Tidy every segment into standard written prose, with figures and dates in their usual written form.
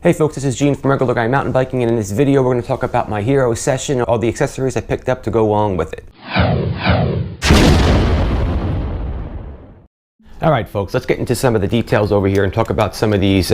Hey folks, this is Gene from Regular Guy Mountain Biking, and in this video we're going to talk about my Hero Session, all the accessories I picked up to go along with it. Alright folks, let's get into some of the details over here and talk about some of these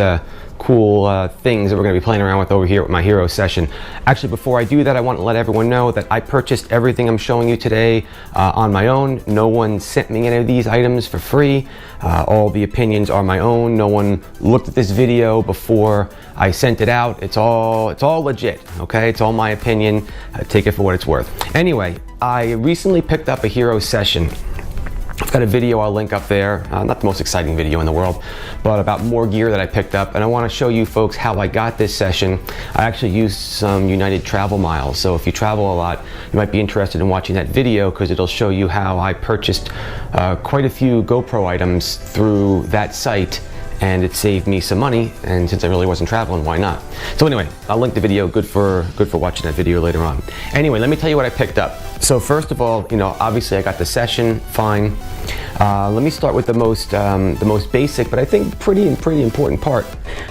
cool things that we're going to be playing around with over here with my Hero Session. Actually, before I do that, I want to let everyone know that I purchased everything I'm showing you today on my own. No one sent me any of these items for free. All the opinions are my own. No one looked at this video before I sent it out. It's all legit, okay? It's all my opinion. Take it for what it's worth. Anyway, I recently picked up a Hero Session. I've got a video I'll link up there, not the most exciting video in the world, but about more gear that I picked up, and I want to show you folks how I got this session. I actually used some United travel miles, so if you travel a lot, you might be interested in watching that video because it'll show you how I purchased quite a few GoPro items through that site, and it saved me some money, and since I really wasn't traveling, why not? So anyway, I'll link the video, good for watching that video later on. Anyway, let me tell you what I picked up. So first of all, obviously I got the Session, fine. Let me start with the most basic, but I think pretty important part.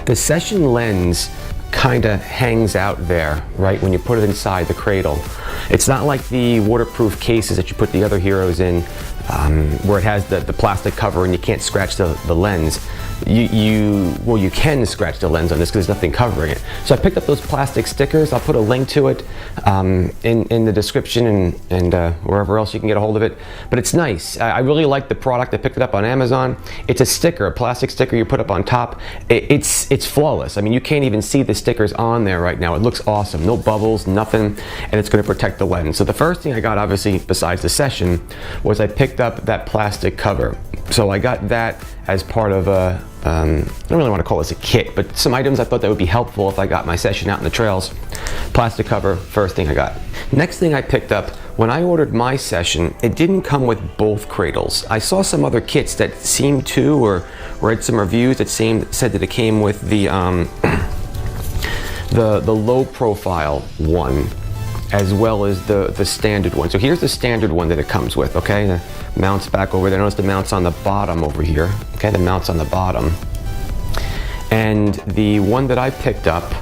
The Session lens kind of hangs out there, right, when you put it inside the cradle. It's not like the waterproof cases that you put the other Heroes in, where it has the plastic cover and you can't scratch the lens. Well, you can scratch the lens on this because there's nothing covering it. So I picked up those plastic stickers. I'll put a link to it in the description and wherever else you can get a hold of it. But it's nice. I really like the product. I picked it up on Amazon. It's a sticker, a plastic sticker you put up on top. It's flawless. I mean, you can't even see the stickers on there right now. It looks awesome. No bubbles, nothing, and it's going to protect the lens. So the first thing I got, obviously, besides the Session, was I picked up that plastic cover. So I got that as part of a, I don't really want to call this a kit, but some items I thought that would be helpful if I got my Session out in the trails. Plastic cover, first thing I got. Next thing I picked up, when I ordered my Session, it didn't come with both cradles. I saw some other kits that seemed to, or read some reviews that said that it came with the low profile one, as well as the standard one. So here's the standard one that it comes with, okay? The mounts back over there. Notice the mounts on the bottom over here, okay? The mounts on the bottom. And the one that I picked up,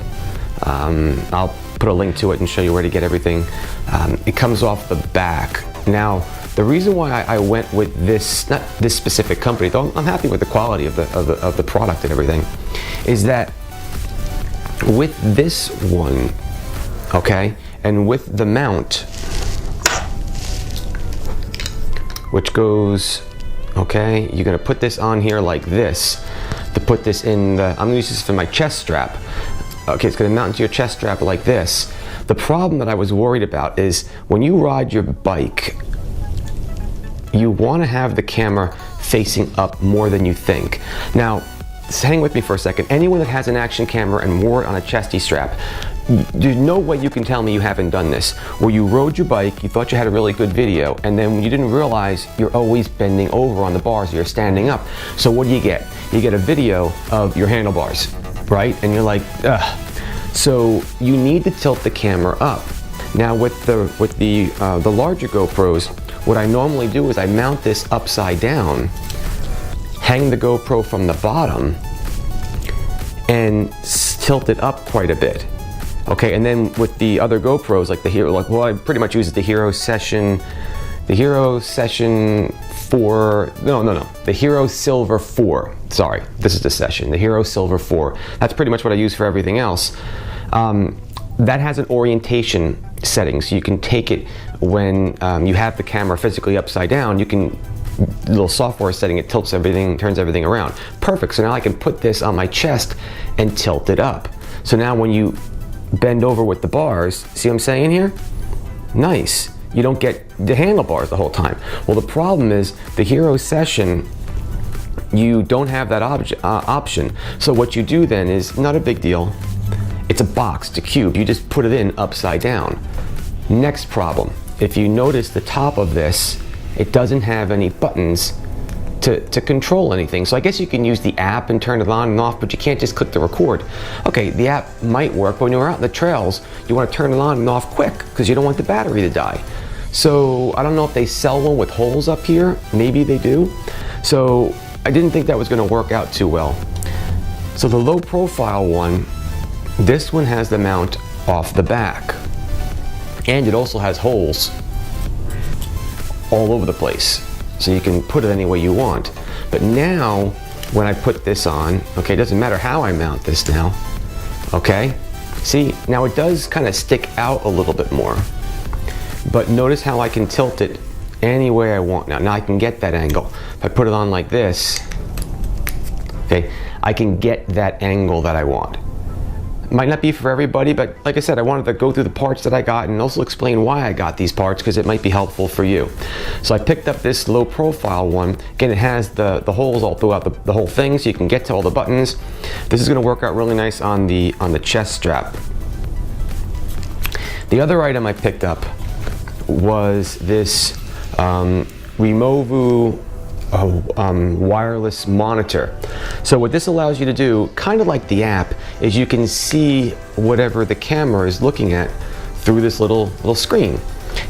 I'll put a link to it and show you where to get everything. It comes off the back. Now, the reason why I went with this, not this specific company, though I'm happy with the quality of the product and everything, is that with this one, okay, and with the mount, which goes, okay, you're gonna put this on here like this, to put this in the, I'm gonna use this for my chest strap. Okay, it's gonna mount into your chest strap like this. The problem that I was worried about is when you ride your bike, you wanna have the camera facing up more than you think. Now, hang with me for a second. Anyone that has an action camera and wore it on a chesty strap, there's no way you can tell me you haven't done this, where you rode your bike, you thought you had a really good video, and then when you didn't realize you're always bending over on the bars, you're standing up. So what do? You get a video of your handlebars, right? And you're like, ugh. So you need to tilt the camera up. Now with the larger GoPros, what I normally do is I mount this upside down, hang the GoPro from the bottom, and tilt it up quite a bit. Okay, and then with the other GoPros, like the Hero, well, I pretty much use the Hero Session 4, the Hero Silver 4. Sorry, this is the Session, the Hero Silver 4. That's pretty much what I use for everything else. That has an orientation setting, so you can take it when you have the camera physically upside down. You can, little software setting, it tilts everything, turns everything around. Perfect, so now I can put this on my chest and tilt it up. So now when you bend over with the bars, see what I'm saying here? Nice. You don't get the handlebars the whole time. Well, the problem is the Hero Session, you don't have that option. So what you do then is, not a big deal. It's a box, it's a cube. You just put it in upside down. Next problem, if you notice the top of this, it doesn't have any buttons to control anything. So I guess you can use the app and turn it on and off, but you can't just click the record. Okay, the app might work, but when you're out in the trails, you want to turn it on and off quick because you don't want the battery to die. So I don't know if they sell one with holes up here. Maybe they do. So I didn't think that was going to work out too well. So the low profile one, This one has the mount off the back, and it also has holes all over the place, so you can put it any way you want. But now, when I put this on, okay, it doesn't matter how I mount this now, okay? See, now it does kind of stick out a little bit more, but notice how I can tilt it any way I want now. Now I can get that angle. If I put it on like this, okay, I can get that angle that I want. Might not be for everybody, but like I said, I wanted to go through the parts that I got and also explain why I got these parts, because it might be helpful for you. So I picked up this low profile one. Again, it has the holes all throughout the whole thing, so you can get to all the buttons. This is going to work out really nice on the chest strap. The other item I picked up was this Removu wireless monitor. So what this allows you to do, kind of like the app, is you can see whatever the camera is looking at through this little screen.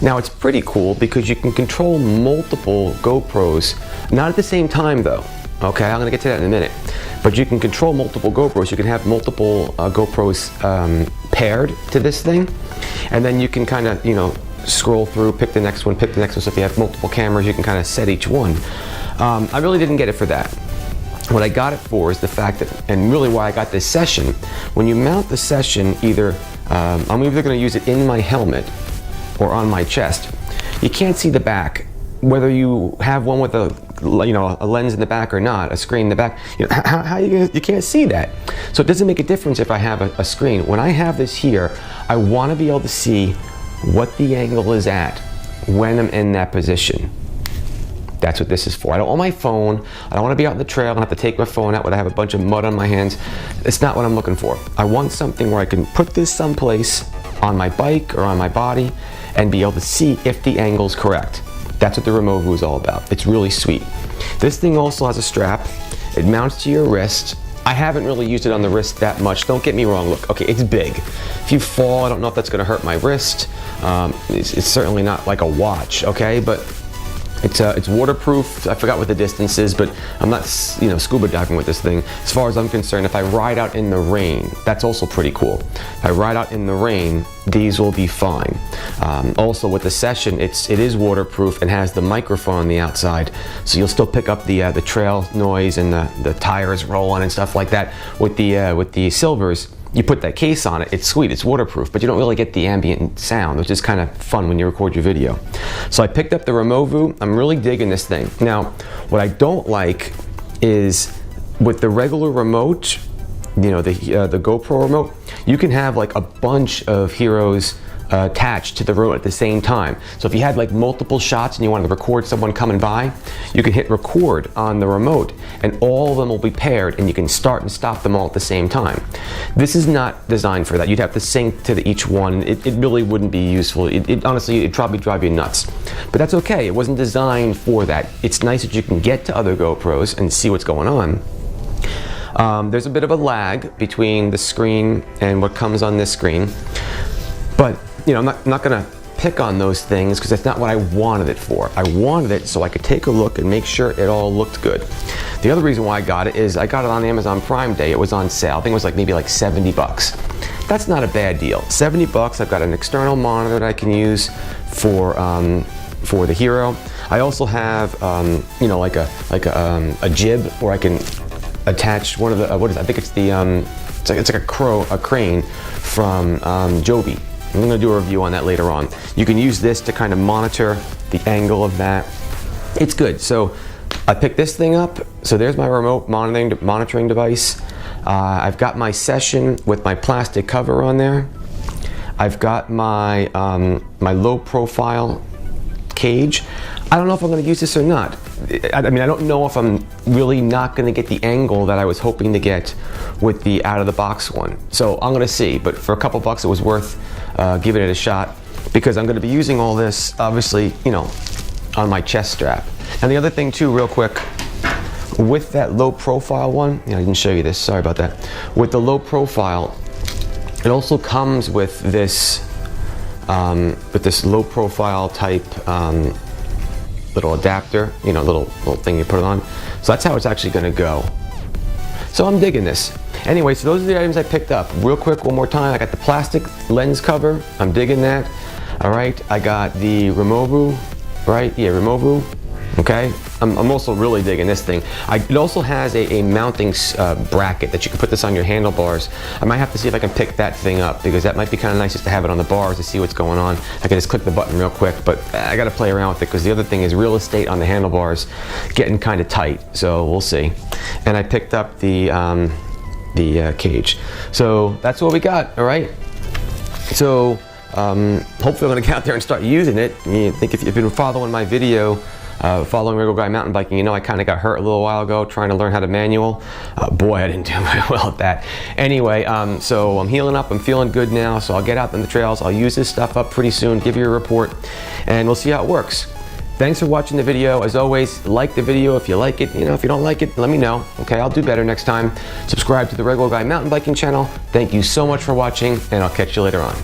Now it's pretty cool because you can control multiple GoPros, not at the same time though. Okay, I'm gonna get to that in a minute. But you can control multiple GoPros. You can have multiple GoPros paired to this thing, and then you can kind of, you know, scroll through, pick the next one, pick the next one. So if you have multiple cameras, you can kind of set each one. I really didn't get it for that. What I got it for is the fact that, and really why I got this Session, when you mount the Session, I'm either going to use it in my helmet or on my chest. You can't see the back, whether you have one with a lens in the back or not, a screen in the back. You know, you can't see that. So it doesn't make a difference if I have a screen. When I have this here, I want to be able to see what the angle is at when I'm in that position. That's what this is for. I don't want my phone. I don't want to be out in the trail and have to take my phone out when I have a bunch of mud on my hands. It's not what I'm looking for. I want something where I can put this someplace on my bike or on my body and be able to see if the angle's correct. That's what the Removu is all about. It's really sweet. This thing also has a strap. It mounts to your wrist. I haven't really used it on the wrist that much. Don't get me wrong. Look, okay, it's big. If you fall, I don't know if that's going to hurt my wrist. It's certainly not like a watch, okay? But it's waterproof. I forgot what the distance is, but I'm not, you know, scuba diving with this thing. As far as I'm concerned, if I ride out in the rain, that's also pretty cool. If I ride out in the rain, these will be fine. Also with the Session, it is waterproof and has the microphone on the outside, so you'll still pick up the trail noise and the tires rolling and stuff like that. With the Silvers, you put that case on it, it's sweet, it's waterproof, but you don't really get the ambient sound, which is kind of fun when you record your video. So I picked up the Removu. I'm really digging this thing. Now, what I don't like is with the regular remote, you know, the GoPro remote, you can have like a bunch of heroes attached to the remote at the same time. So if you had like multiple shots and you wanted to record someone coming by, you can hit record on the remote and all of them will be paired and you can start and stop them all at the same time. This is not designed for that. You'd have to sync to each one. It really wouldn't be useful. Honestly, it'd probably drive you nuts. But that's okay. It wasn't designed for that. It's nice that you can get to other GoPros and see what's going on. There's a bit of a lag between the screen and what comes on this screen, but you know, I'm not gonna pick on those things because that's not what I wanted it for. I wanted it so I could take a look and make sure it all looked good. The other reason why I got it is I got it on Amazon Prime Day. It was on sale. I think it was like maybe like 70 bucks. That's not a bad deal. 70 bucks. I've got an external monitor that I can use for the Hero. I also have you know, like a jib where I can attach one of the I think it's the it's like a crane from Joby. I'm going to do a review on that later on. You can use this to kind of monitor the angle of that. It's good. So I picked this thing up. So there's my remote monitoring device. I've got my Session with my plastic cover on there. I've got my my low profile cage. I don't know if I'm going to use this or not. I mean, I don't know if I'm really not going to get the angle that I was hoping to get with the out-of-the-box one. So I'm going to see, but for a couple bucks it was worth giving it a shot because I'm going to be using all this, obviously, you know, on my chest strap. And the other thing too, real quick, with that low profile one, I didn't show you this, sorry about that. With the low profile, it also comes with this low profile type little adapter, you know, little thing you put it on. So that's how it's actually going to go. So I'm digging this. Anyway, so those are the items I picked up. Real quick, one more time, I got the plastic lens cover. I'm digging that. All right, I got the Removu, right? Yeah, Removu. Okay, I'm also really digging this thing. It also has a mounting bracket that you can put this on your handlebars. I might have to see if I can pick that thing up, because that might be kind of nice just to have it on the bars to see what's going on. I can just click the button real quick, but I got to play around with it, because the other thing is real estate on the handlebars getting kind of tight, so we'll see. And I picked up the cage. So that's what we got, all right? So hopefully I'm going to get out there and start using it. I think if you've been following my video, following Regular Guy Mountain Biking, you know I kind of got hurt a little while ago trying to learn how to manual. Boy, I didn't do very well at that. Anyway, so I'm healing up, I'm feeling good now, so I'll get out on the trails, I'll use this stuff up pretty soon, give you a report, and we'll see how it works. Thanks for watching the video. As always, like the video if you like it. You know, if you don't like it, let me know. Okay, I'll do better next time. Subscribe to the Regular Guy Mountain Biking channel. Thank you so much for watching, and I'll catch you later on.